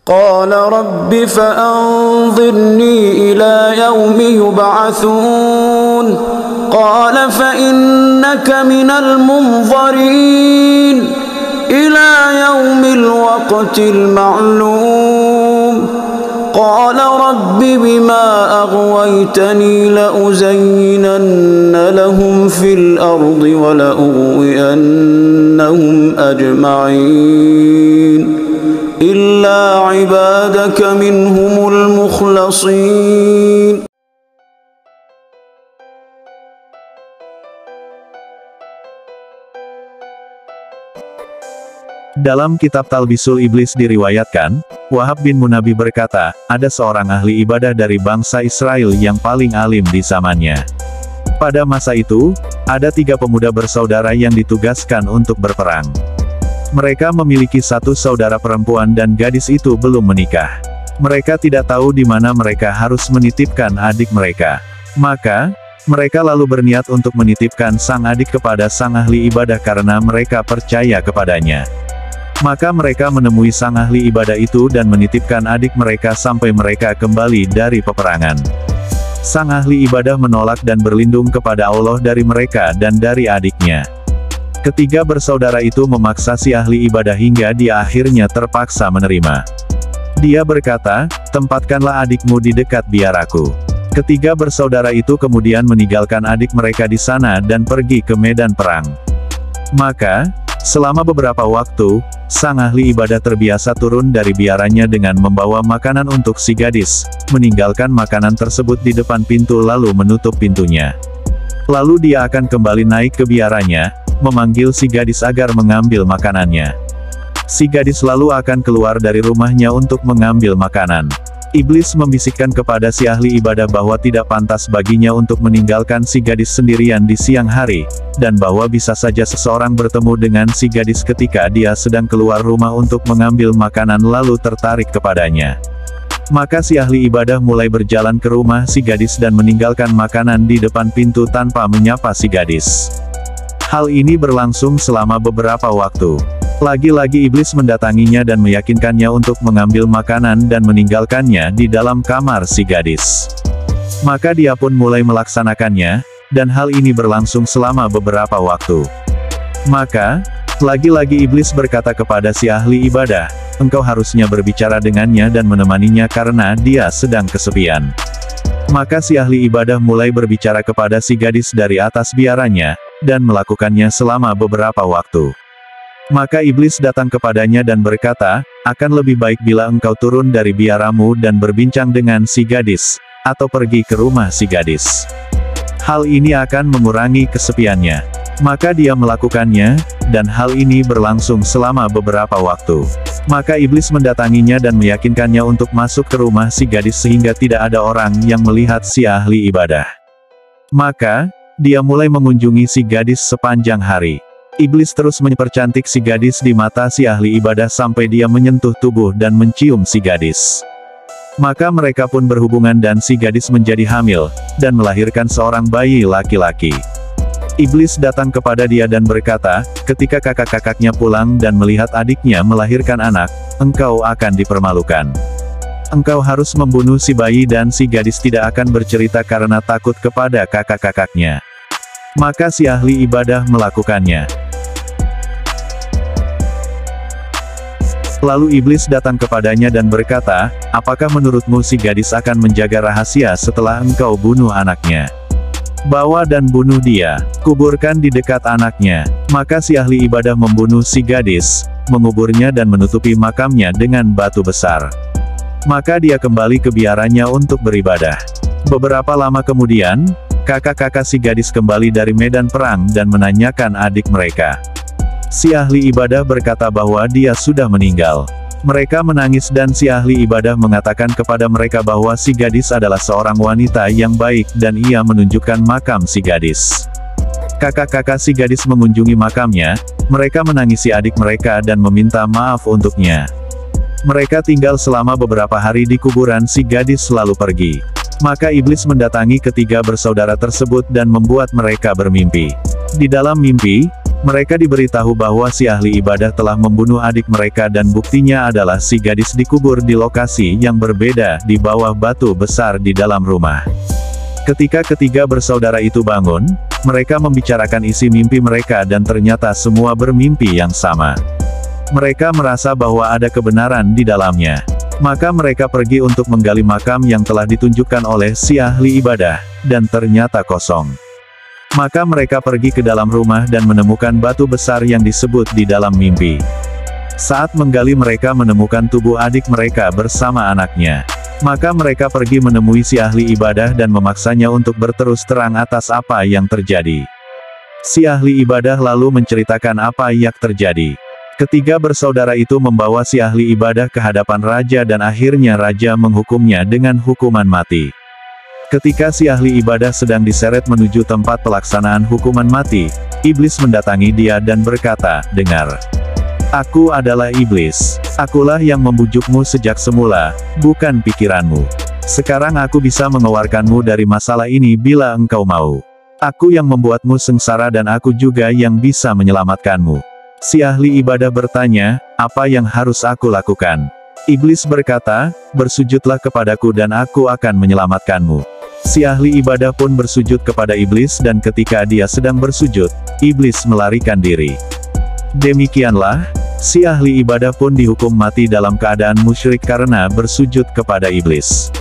قال رب فأنظرني إلى يوم يبعثون قال فإنك من المنظرين إلى يوم الوقت المعلوم قال رب بما أغويتني لأزينن لهم في الأرض ولأغوينهم أجمعين إلا عبادك منهم المخلصين. Dalam kitab Talbisul Iblis diriwayatkan, Wahab bin Munabbih berkata, ada seorang ahli ibadah dari bangsa Israel yang paling alim di zamannya. Pada masa itu, ada 3 pemuda bersaudara yang ditugaskan untuk berperang. Mereka memiliki 1 saudara perempuan dan gadis itu belum menikah. Mereka tidak tahu di mana mereka harus menitipkan adik mereka. Maka, mereka lalu berniat untuk menitipkan sang adik kepada sang ahli ibadah karena mereka percaya kepadanya. Maka mereka menemui sang ahli ibadah itu dan menitipkan adik mereka sampai mereka kembali dari peperangan. Sang ahli ibadah menolak dan berlindung kepada Allah dari mereka dan dari adiknya. Ketiga bersaudara itu memaksa si ahli ibadah hingga dia akhirnya terpaksa menerima. Dia berkata, tempatkanlah adikmu di dekat biaraku. Ketiga bersaudara itu kemudian meninggalkan adik mereka di sana dan pergi ke medan perang. Maka, selama beberapa waktu, sang ahli ibadah terbiasa turun dari biaranya dengan membawa makanan untuk si gadis, meninggalkan makanan tersebut di depan pintu lalu menutup pintunya. Lalu dia akan kembali naik ke biaranya, memanggil si gadis agar mengambil makanannya. Si gadis lalu akan keluar dari rumahnya untuk mengambil makanan. Iblis membisikkan kepada si ahli ibadah bahwa tidak pantas baginya untuk meninggalkan si gadis sendirian di siang hari, dan bahwa bisa saja seseorang bertemu dengan si gadis ketika dia sedang keluar rumah untuk mengambil makanan lalu tertarik kepadanya. Maka si ahli ibadah mulai berjalan ke rumah si gadis dan meninggalkan makanan di depan pintu tanpa menyapa si gadis. Hal ini berlangsung selama beberapa waktu. Lagi-lagi iblis mendatanginya dan meyakinkannya untuk mengambil makanan dan meninggalkannya di dalam kamar si gadis. Maka dia pun mulai melaksanakannya, dan hal ini berlangsung selama beberapa waktu. Maka, lagi-lagi iblis berkata kepada si ahli ibadah, engkau harusnya berbicara dengannya dan menemaninya karena dia sedang kesepian. Maka si ahli ibadah mulai berbicara kepada si gadis dari atas biaranya, dan melakukannya selama beberapa waktu. Maka iblis datang kepadanya dan berkata, akan lebih baik bila engkau turun dari biaramu dan berbincang dengan si gadis, atau pergi ke rumah si gadis. Hal ini akan mengurangi kesepiannya. Maka dia melakukannya, dan hal ini berlangsung selama beberapa waktu. Maka iblis mendatanginya dan meyakinkannya untuk masuk ke rumah si gadis sehingga tidak ada orang yang melihat si ahli ibadah. Maka, dia mulai mengunjungi si gadis sepanjang hari. Iblis terus mempercantik si gadis di mata si ahli ibadah sampai dia menyentuh tubuh dan mencium si gadis. Maka mereka pun berhubungan dan si gadis menjadi hamil, dan melahirkan seorang bayi laki-laki. Iblis datang kepada dia dan berkata, ketika kakak-kakaknya pulang dan melihat adiknya melahirkan anak, engkau akan dipermalukan. Engkau harus membunuh si bayi dan si gadis tidak akan bercerita karena takut kepada kakak-kakaknya. Maka si ahli ibadah melakukannya. Lalu iblis datang kepadanya dan berkata, apakah menurutmu si gadis akan menjaga rahasia setelah engkau bunuh anaknya? Bawa dan bunuh dia, kuburkan di dekat anaknya. Maka si ahli ibadah membunuh si gadis, menguburnya dan menutupi makamnya dengan batu besar. Maka dia kembali ke biaranya untuk beribadah. Beberapa lama kemudian, kakak-kakak si gadis kembali dari medan perang dan menanyakan adik mereka. Si ahli ibadah berkata bahwa dia sudah meninggal. Mereka menangis dan si ahli ibadah mengatakan kepada mereka bahwa si gadis adalah seorang wanita yang baik dan ia menunjukkan makam si gadis. Kakak-kakak si gadis mengunjungi makamnya, mereka menangisi adik mereka dan meminta maaf untuknya. Mereka tinggal selama beberapa hari di kuburan si gadis lalu pergi. Maka iblis mendatangi ketiga bersaudara tersebut dan membuat mereka bermimpi. Di dalam mimpi, Mereka diberitahu bahwa si ahli ibadah telah membunuh adik mereka dan buktinya adalah si gadis dikubur di lokasi yang berbeda di bawah batu besar di dalam rumah. Ketika ketiga bersaudara itu bangun, mereka membicarakan isi mimpi mereka dan ternyata semua bermimpi yang sama. Mereka merasa bahwa ada kebenaran di dalamnya. Maka mereka pergi untuk menggali makam yang telah ditunjukkan oleh si ahli ibadah, dan ternyata kosong. Maka mereka pergi ke dalam rumah dan menemukan batu besar yang disebut di dalam mimpi. Saat menggali mereka menemukan tubuh adik mereka bersama anaknya. Maka mereka pergi menemui si ahli ibadah dan memaksanya untuk berterus terang atas apa yang terjadi. Si ahli ibadah lalu menceritakan apa yang terjadi. Ketiga bersaudara itu membawa si ahli ibadah ke hadapan raja dan akhirnya raja menghukumnya dengan hukuman mati. Ketika si ahli ibadah sedang diseret menuju tempat pelaksanaan hukuman mati, iblis mendatangi dia dan berkata, "Dengar. Aku adalah iblis. Akulah yang membujukmu sejak semula, bukan pikiranmu. Sekarang aku bisa mengeluarkanmu dari masalah ini bila engkau mau. Aku yang membuatmu sengsara dan aku juga yang bisa menyelamatkanmu." Si ahli ibadah bertanya, "Apa yang harus aku lakukan?" Iblis berkata, "Bersujudlah kepadaku dan aku akan menyelamatkanmu." Si ahli ibadah pun bersujud kepada iblis dan ketika dia sedang bersujud, iblis melarikan diri. Demikianlah, si ahli ibadah pun dihukum mati dalam keadaan musyrik karena bersujud kepada iblis.